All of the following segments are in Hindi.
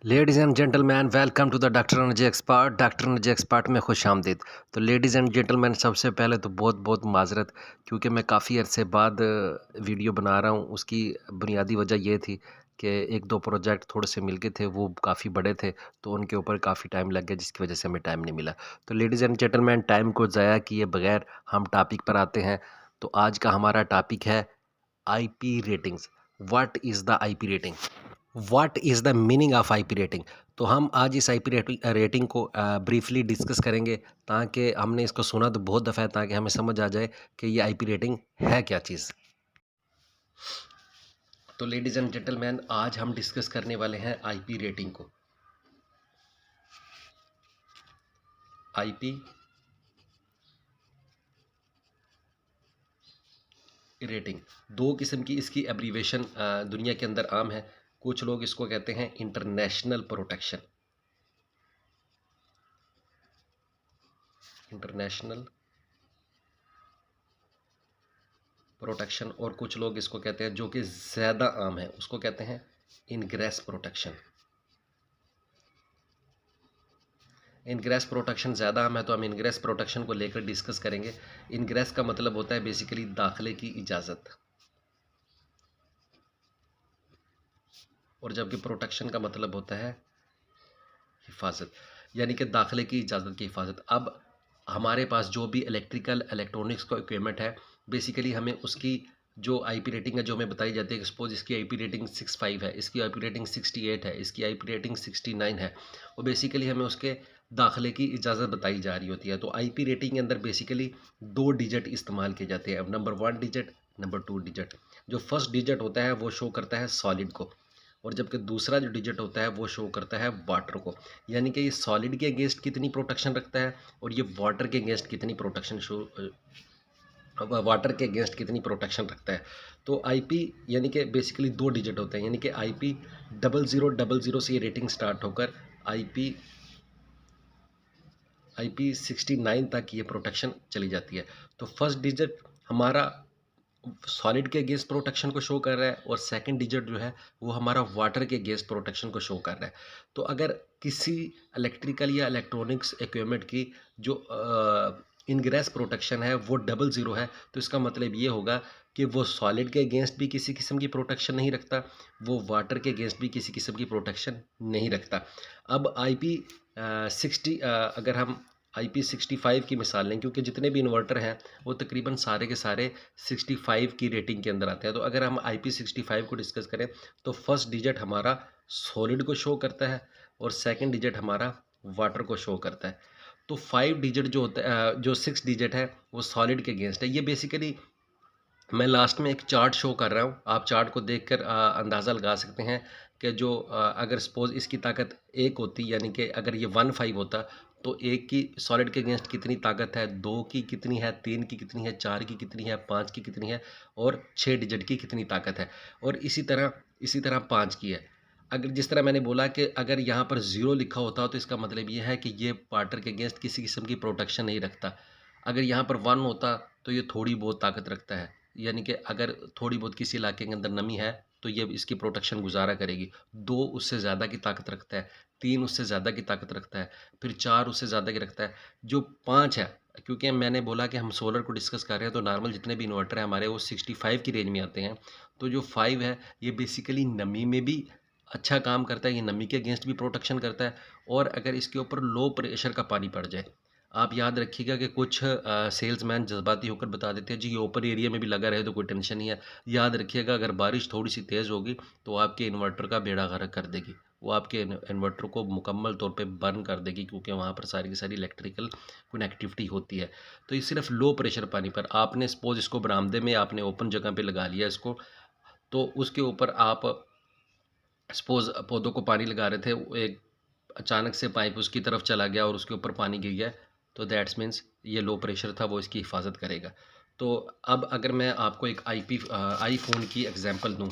Ladies and gentleman, welcome to the doctor energy expert. Doctor energy expert में खुश आमदीद। तो लेडीज़ एंड जेंटलमैन, सबसे पहले तो बहुत बहुत माजरत, क्योंकि मैं काफ़ी अरसे बाद वीडियो बना रहा हूँ। उसकी बुनियादी वजह ये थी कि एक दो प्रोजेक्ट थोड़े से मिल गए थे, वो काफ़ी बड़े थे, तो उनके ऊपर काफ़ी टाइम लग गया, जिसकी वजह से हमें टाइम नहीं मिला। तो लेडीज़ एंड जेंटलमैन, टाइम को ज़ाया किए बगैर हम टॉपिक पर आते हैं। तो आज का हमारा टॉपिक है IP ratings. What is the IP rating? What is the meaning of IP rating? तो हम आज इस आईपी रेटिंग को ब्रीफली डिस्कस करेंगे, ताकि हमने इसको सुना तो बहुत दफ़ा है, ताकि हमें समझ आ जाए कि ये आईपी रेटिंग है क्या चीज़। तो लेडीज़ एंड जेंटलमैन, आज हम डिस्कस करने वाले हैं आईपी रेटिंग को। आईपी रेटिंग दो किस्म की इसकी एब्रीवेशन दुनिया के अंदर आम है। कुछ लोग इसको कहते हैं इंटरनेशनल प्रोटेक्शन, इंटरनेशनल प्रोटेक्शन, और कुछ लोग इसको कहते हैं, जो कि ज़्यादा आम है, उसको कहते हैं इनग्रेस प्रोटेक्शन। इनग्रेस प्रोटेक्शन ज़्यादा आम है, तो हम इनग्रेस प्रोटेक्शन को लेकर डिस्कस करेंगे। इनग्रेस का मतलब होता है बेसिकली दाखिले की इजाज़त, और जबकि प्रोटेक्शन का मतलब होता है हिफाजत, यानी कि दाखिले की इजाज़त की हिफाजत। अब हमारे पास जो भी इलेक्ट्रिकल इलेक्ट्रॉनिक्स का इक्विपमेंट है, बेसिकली हमें उसकी जो आईपी रेटिंग है, जो हमें बताई जाती है, सपोज इसकी आईपी रेटिंग 65 है, इसकी आईपी रेटिंग 68 है, इसकी आईपी रेटिंग 69 है, और बेसिकली हमें उसके दाखिले की इजाज़त बताई जा रही होती है। तो आईपी रेटिंग के अंदर बेसिकली दो डिजिट इस्तेमाल किए जाते हैं, नंबर 1 डिजिट, नंबर 2 डिजिट। जो फर्स्ट डिजिट होता है वो शो करता है सॉलिड को, और जबकि दूसरा जो डिजिट होता है वो शो करता है वाटर को। यानी कि ये सॉलिड के अगेंस्ट कितनी प्रोटेक्शन रखता है, और ये वाटर के अगेंस्ट कितनी प्रोटेक्शन वाटर के अगेंस्ट कितनी प्रोटेक्शन रखता है। तो आईपी यानी कि बेसिकली दो डिजिट होते हैं, यानी कि आईपी 0000 से ये रेटिंग स्टार्ट होकर आईपी आईपी 69 तक ये प्रोटेक्शन चली जाती है। तो फर्स्ट डिजिट हमारा सॉलिड के अगेंस्ट प्रोटेक्शन को शो कर रहा है, और सेकंड डिजिट जो है वो हमारा वाटर के अगेंस्ट प्रोटेक्शन को शो कर रहा है। तो अगर किसी इलेक्ट्रिकल या इलेक्ट्रॉनिक्स इक्विपमेंट की जो इनग्रेस प्रोटेक्शन है वो 00 है, तो इसका मतलब ये होगा कि वो सॉलिड के अगेंस्ट भी किसी किस्म की प्रोटेक्शन नहीं रखता, वो वाटर के अगेंस्ट भी किसी किस्म की प्रोटेक्शन नहीं रखता। अब आईपी 60, अगर हम आईपी 65 की मिसाल लें, क्योंकि जितने भी इन्वर्टर हैं वो तकरीबन सारे के सारे 65 की रेटिंग के अंदर आते हैं। तो अगर हम आईपी 65 को डिस्कस करें, तो फर्स्ट डिजिट हमारा सॉलिड को शो करता है, और सेकंड डिजिट हमारा वाटर को शो करता है। तो 5 डिजिट जो होता है, जो 6 डिजिट है, वो सॉलिड के अगेंस्ट है। ये बेसिकली मैं लास्ट में एक चार्ट शो कर रहा हूँ, आप चार्ट को देखकर अंदाज़ा लगा सकते हैं कि जो अगर सपोज़ इसकी ताकत 1 होती, यानी कि अगर ये 15 होता, तो 1 की सॉलिड के अगेंस्ट कितनी ताकत है, 2 की कितनी है, 3 की कितनी है, 4 की कितनी है, 5 की कितनी है, और 6 डिजिट की कितनी ताकत है, और इसी तरह 5 की है। अगर जिस तरह मैंने बोला कि अगर यहाँ पर 0 लिखा होता, तो इसका मतलब ये है कि ये वाटर के अगेंस्ट किसी किस्म की प्रोटेक्शन नहीं रखता। अगर यहाँ पर 1 होता, तो ये थोड़ी बहुत ताकत रखता है, यानी कि अगर थोड़ी बहुत किसी इलाके के अंदर नमी है, तो ये इसकी प्रोटेक्शन गुजारा करेगी। 2 उससे ज़्यादा की ताकत रखता है, 3 उससे ज़्यादा की ताकत रखता है, फिर 4 उससे ज़्यादा की रखता है। जो 5 है, क्योंकि मैंने बोला कि हम सोलर को डिस्कस कर रहे हैं, तो नॉर्मल जितने भी इन्वर्टर हैं हमारे, वो 65 की रेंज में आते हैं। तो जो 5 है, ये बेसिकली नमी में भी अच्छा काम करता है, ये नमी के अगेंस्ट भी प्रोटेक्शन करता है। और अगर इसके ऊपर लो प्रेशर का पानी पड़ जाए, आप याद रखिएगा कि कुछ सेल्समैन जज्बाती होकर बता देते हैं जी, ये ओपन एरिया में भी लगा रहे तो कोई टेंशन नहीं है। याद रखिएगा, अगर बारिश थोड़ी सी तेज़ होगी, तो आपके इन्वर्टर का बेड़ा गर्क कर देगी, वो आपके इन्वर्टर को मुकम्मल तौर पे बर्न कर देगी, क्योंकि वहाँ पर सारी की सारी इलेक्ट्रिकल कनेक्टिविटी होती है। तो ये सिर्फ लो प्रेशर पानी पर, आपने सपोज इसको बरामदे में आपने ओपन जगह पे लगा लिया इसको, तो उसके ऊपर आप सपोज पौधों को पानी लगा रहे थे, वो एक अचानक से पाइप उसकी तरफ चला गया और उसके ऊपर पानी गिर गया, तो दैट्स मीन्स ये लो प्रेशर था, वो इसकी हिफाजत करेगा। तो अब अगर मैं आपको एक आईफोन की एग्जांपल दूं,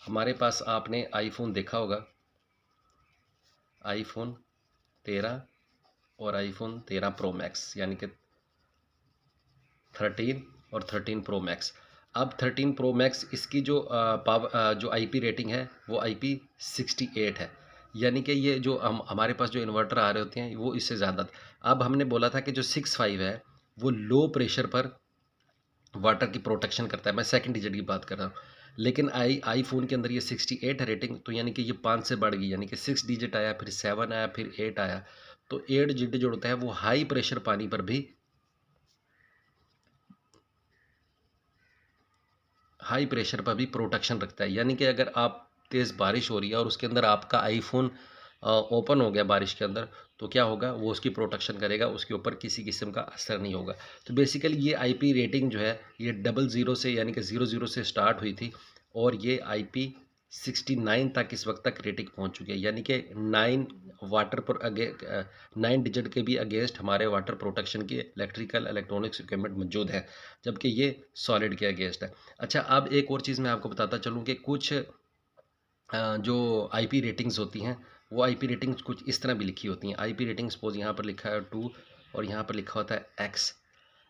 हमारे पास आपने आईफोन देखा होगा, आईफोन 13 और आईफोन 13 प्रो मैक्स, यानी कि 13 और 13 प्रो मैक्स। अब 13 प्रो मैक्स इसकी जो जो आईपी रेटिंग है वो IP68 है, यानी कि ये जो हमारे पास जो इन्वर्टर आ रहे होते हैं वो इससे ज़्यादा। अब हमने बोला था कि जो 65 है वो लो प्रेशर पर वाटर की प्रोटेक्शन करता है, मैं सेकंड डिजिट की बात कर रहा हूँ। लेकिन आईफ़ोन के अंदर ये 68 है रेटिंग, तो यानी कि ये 5 से बढ़ गई, यानी कि 6 डिजिट आया, फिर 7 आया, फिर 8 आया। तो 8 डिजिट जो होता है वो हाई प्रेशर पानी पर भी प्रोटेक्शन रखता है। यानी कि अगर आप तेज़ बारिश हो रही है और उसके अंदर आपका आईफ़ोन ओपन हो गया बारिश के अंदर, तो क्या होगा, वो उसकी प्रोटेक्शन करेगा, उसके ऊपर किसी किस्म का असर नहीं होगा। तो बेसिकली ये आईपी रेटिंग जो है ये 00 से यानी कि 00 से स्टार्ट हुई थी और ये IP69 तक इस वक्त तक रेटिंग पहुंच चुकी है, यानी कि 9 वाटर पर 9 डिजिट के भी अगेंस्ट हमारे वाटर प्रोटेक्शन के इलेक्ट्रिकल इलेक्ट्रॉनिक्स इक्विपमेंट मौजूद है, जबकि ये सॉलिड के अगेंस्ट है। अच्छा, अब एक और चीज़ मैं आपको बताता चलूँ कि कुछ जो आईपी रेटिंग्स होती हैं वो आईपी रेटिंग्स कुछ इस तरह भी लिखी होती हैं। आईपी रेटिंग सपोज यहाँ पर लिखा है 2 और यहाँ पर लिखा होता है एक्स।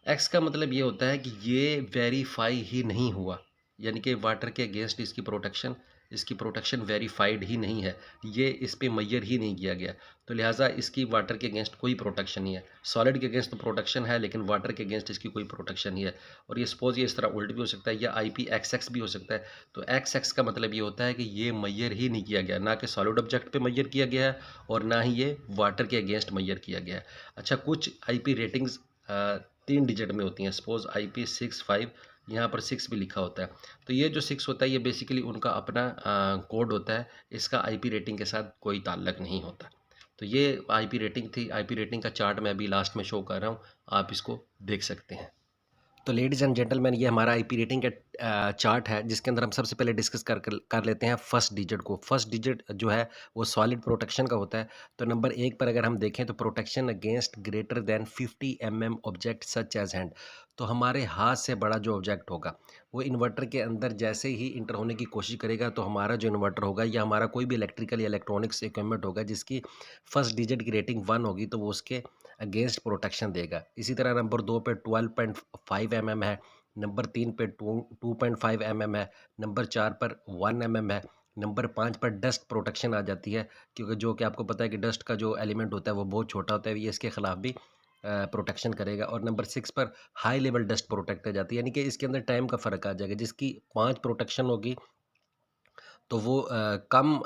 एक्स का मतलब ये होता है कि ये वेरीफाई ही नहीं हुआ, यानी कि वाटर के अगेंस्ट इसकी प्रोटेक्शन वेरीफाइड ही नहीं है, ये इस पे मैयर ही नहीं किया गया, तो लिहाजा इसकी वाटर के अगेंस्ट कोई प्रोटेक्शन नहीं है। सॉलिड के अगेंस्ट तो प्रोटेक्शन है लेकिन वाटर के अगेंस्ट इसकी कोई प्रोटेक्शन नहीं है। और ये सपोज ये इस तरह उल्ट भी हो सकता है या IP XX भी हो सकता है। तो XX का मतलब ये होता है कि ये मैयर ही नहीं किया गया, ना कि सॉलिड ऑब्जेक्ट पे मैयर किया गया है और ना ही ये वाटर के अगेंस्ट मैयर किया गया है। अच्छा, कुछ आईपी रेटिंग्स 3 डिजिट में होती हैं, सपोज IP65, यहाँ पर 6 भी लिखा होता है। तो ये जो 6 होता है ये बेसिकली उनका अपना कोड होता है, इसका आईपी रेटिंग के साथ कोई ताल्लुक नहीं होता। तो ये आईपी रेटिंग थी। आईपी रेटिंग का चार्ट मैं अभी लास्ट में शो कर रहा हूँ, आप इसको देख सकते हैं। तो लेडीज़ एंड जेंटलमैन, ये हमारा आईपी रेटिंग का चार्ट है, जिसके अंदर हम सबसे पहले डिस्कस कर लेते हैं फर्स्ट डिजिट को। फर्स्ट डिजिट जो है वो सॉलिड प्रोटेक्शन का होता है। तो नंबर 1 पर अगर हम देखें तो protection against greater than 50 mm object such as hand. तो हमारे हाथ से बड़ा जो ऑब्जेक्ट होगा वो इन्वर्टर के अंदर जैसे ही इंटर होने की कोशिश करेगा, तो हमारा जो इन्वर्टर होगा या हमारा कोई भी इलेक्ट्रिकल या इलेक्ट्रॉनिक्स इक्विपमेंट होगा जिसकी फर्स्ट डिजिट की रेटिंग 1 होगी, तो वो उसके अगेंस्ट प्रोटेक्शन देगा। इसी तरह नंबर 2 पे 12.5 mm है, नंबर 3 पे 2.5 mm है, नंबर 4 पर 1 mm है, नंबर 5 पर डस्ट प्रोटेक्शन आ जाती है, क्योंकि जो कि आपको पता है कि डस्ट का जो एलिमेंट होता है वो बहुत छोटा होता है, ये इसके खिलाफ भी प्रोटेक्शन करेगा। और नंबर 6 पर हाई लेवल डस्ट प्रोटेक्ट हो जाती है, यानी कि इसके अंदर टाइम का फ़र्क आ जाएगा। जिसकी 5 प्रोटेक्शन होगी तो वो कम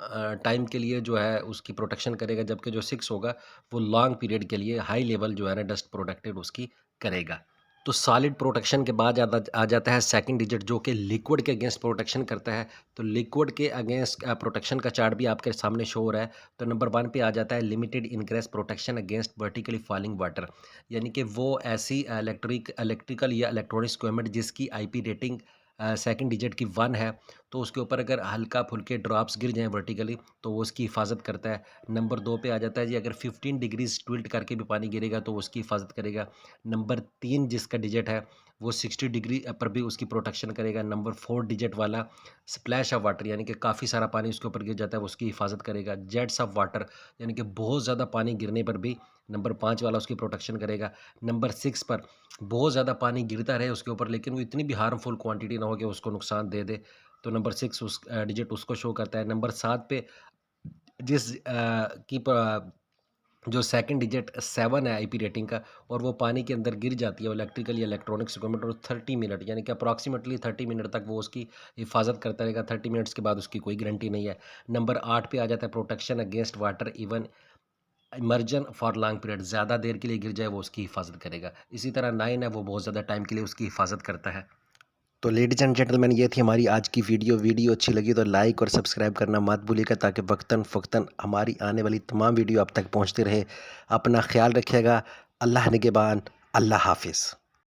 टाइम के लिए जो है उसकी प्रोटेक्शन करेगा, जबकि जो 6 होगा वो लॉन्ग पीरियड के लिए हाई लेवल जो है ना डस्ट प्रोटेक्टेड उसकी करेगा। तो सॉलिड प्रोटेक्शन के बाद आ जाता है सेकंड डिजिट, जो कि लिक्विड के अगेंस्ट प्रोटेक्शन करता है। तो लिक्विड के अगेंस्ट प्रोटेक्शन का चार्ट भी आपके सामने शो हो रहा है। तो नंबर 1 पे आ जाता है limited ingress protection against vertically falling water, यानी कि वो ऐसी इलेक्ट्रिकल या इलेक्ट्रॉनिक्स इक्विपमेंट जिसकी आईपी रेटिंग सेकंड डिजिट की 1 है, तो उसके ऊपर अगर हल्का-फुल्के ड्रॉप्स गिर जाएँ वर्टिकली तो वो उसकी हिफ़ाज़त करता है। नंबर 2 पे आ जाता है जी, अगर 15 डिग्रीज़ टिल्ट करके भी पानी गिरेगा तो वो उसकी हिफ़ाज़त करेगा। नंबर 3 जिसका डिजिट है वो 60 डिग्री पर भी उसकी प्रोटेक्शन करेगा। नंबर 4 डिजिट वाला स्प्लैश ऑफ वाटर, यानी कि काफ़ी सारा पानी उसके ऊपर गिर जाता है, वो उसकी हिफ़ाज़त करेगा। जेट्स ऑफ वाटर, यानी कि बहुत ज़्यादा पानी गिरने पर भी नंबर 5 वाला उसकी प्रोटेक्शन करेगा। नंबर 6 पर बहुत ज़्यादा पानी गिरता रहे उसके ऊपर, लेकिन वो इतनी भी हार्मफुल क्वांटिटी ना हो कि उसको नुकसान दे दे, तो नंबर 6 डिजिट उसको शो करता है। नंबर 7 पे जिस की प जो सेकंड डिजिट 7 है आईपी रेटिंग का, और वो पानी के अंदर गिर जाती है इलेक्ट्रिकल या इलेक्ट्रॉनिक्स इक्विपमेंट, और 30 मिनट यानी कि अप्रॉक्सीमेटली 30 मिनट तक वो उसकी हिफाजत करता रहेगा। 30 मिनट्स के बाद उसकी कोई गारंटी नहीं है। नंबर 8 पे आ जाता है protection against water even immersion for long period, ज़्यादा देर के लिए गिर जाए वो उसकी हिफाजत करेगा। इसी तरह 9 है, वो बहुत ज़्यादा टाइम के लिए उसकी हिफाजत करता है। तो लेडीज़ एंड जेंटलमैन, ये थी हमारी आज की वीडियो अच्छी लगी तो लाइक और सब्सक्राइब करना मत भूलिएगा, ताकि वक्तन फ़क्तन हमारी आने वाली तमाम वीडियो आप तक पहुंचती रहे। अपना ख्याल रखिएगा। अल्लाह निगहबान। अल्लाह हाफिज़।